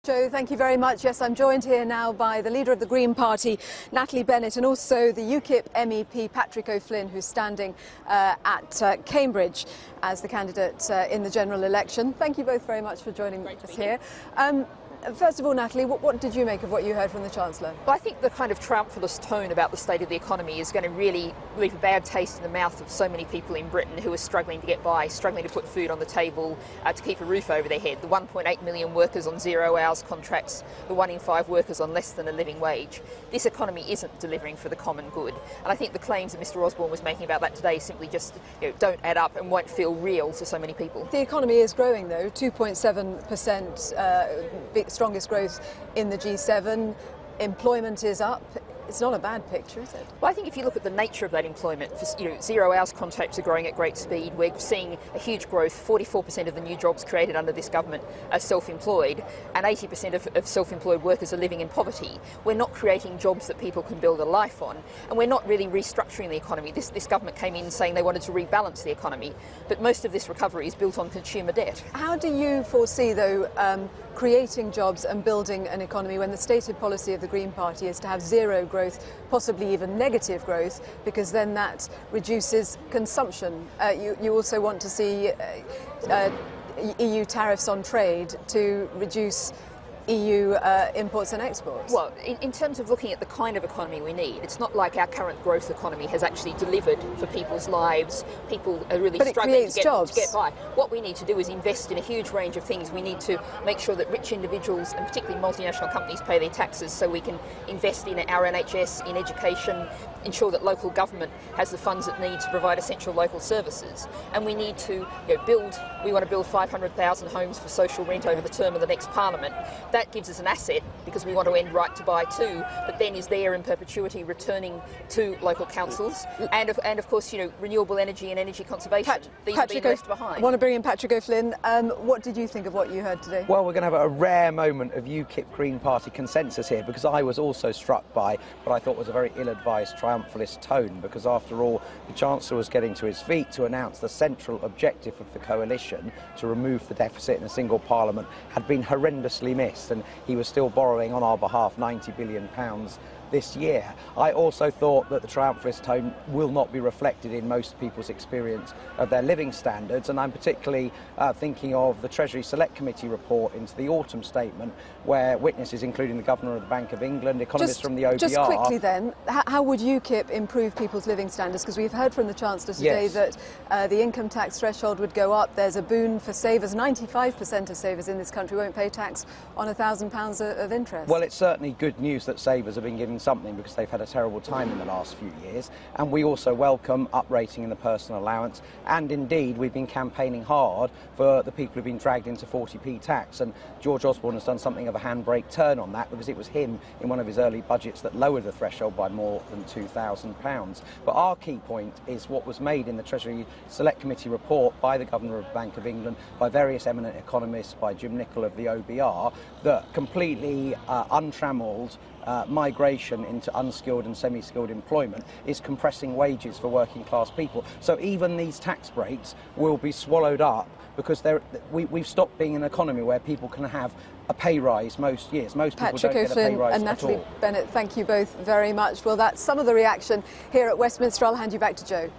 Joe, thank you very much. Yes, I'm joined here now by the leader of the Green Party, Natalie Bennett, and also the UKIP MEP Patrick O'Flynn, who's standing at Cambridge as the candidate in the general election. Thank you both very much for joining us here. First of all, Natalie, what did you make of what you heard from the Chancellor? Well, I think the kind of triumphalist tone about the state of the economy is going to really leave a bad taste in the mouth of so many people in Britain who are struggling to get by, struggling to put food on the table, to keep a roof over their head. The 1.8 million workers on 0 hours contracts, the 1 in 5 workers on less than a living wage. This economy isn't delivering for the common good. And I think the claims that Mr Osborne was making about that today simply just don't add up and won't feel real to so many people. The economy is growing, though, 2.7%. Strongest growth in the G7. Employment is up. It's not a bad picture, is it? Well, I think if you look at the nature of that employment, 0 hours contracts are growing at great speed. We're seeing a huge growth. 44% of the new jobs created under this government are self-employed, and 80% of self-employed workers are living in poverty. We're not creating jobs that people can build a life on, and we're not really restructuring the economy. This government came in saying they wanted to rebalance the economy, but most of this recovery is built on consumer debt. How do you foresee, though, creating jobs and building an economy when the stated policy of the Green Party is to have zero growth, possibly even negative growth, because then that reduces consumption? You also want to see EU tariffs on trade to reduce EU imports and exports? Well, in terms of looking at the kind of economy we need, it's not like our current growth economy has actually delivered for people's lives. People are really struggling to get by. What we need to do is invest in a huge range of things. We need to make sure that rich individuals and particularly multinational companies pay their taxes, so we can invest in our NHS, in education, ensure that local government has the funds it needs to provide essential local services. And we need to we want to build 500,000 homes for social rent over the term of the next Parliament. That gives us an asset because we want to end right to buy too, but then is there in perpetuity returning to local councils, and of course renewable energy and energy conservation. These have been left behind. I want to bring in Patrick O'Flynn. What did you think of what you heard today? Well, we're going to have a rare moment of UKIP Green Party consensus here, because I was also struck by what I thought was a very ill-advised triumphalist tone, because after all, the Chancellor was getting to his feet to announce the central objective of the coalition, to remove the deficit in a single Parliament, had been horrendously missed, and he was still borrowing on our behalf £90 billion this year. I also thought that the triumphalist tone will not be reflected in most people's experience of their living standards, and I'm particularly thinking of the Treasury Select Committee report into the autumn statement, where witnesses including the Governor of the Bank of England, economists from the OBR... Just quickly then, how would UKIP improve people's living standards? Because we've heard from the Chancellor today that the income tax threshold would go up. There's a boon for savers. 95% of savers in this country won't pay tax on £1,000 of interest. Well, it's certainly good news that savers have been given something, because they've had a terrible time in the last few years, and we also welcome uprating in the personal allowance, and indeed we've been campaigning hard for the people who've been dragged into 40p tax, and George Osborne has done something of a handbrake turn on that, because it was him in one of his early budgets that lowered the threshold by more than £2,000. But our key point is what was made in the Treasury Select Committee report by the Governor of the Bank of England, by various eminent economists, by Jim Nicholl of the OBR, that completely untrammelled migration into unskilled and semi-skilled employment is compressing wages for working class people. So even these tax breaks will be swallowed up, because we've stopped being an economy where people can have a pay rise most years. Most people don't get a pay rise and at Natalie all. Bennett, thank you both very much. Well, that's some of the reaction here at Westminster. I'll hand you back to Joe.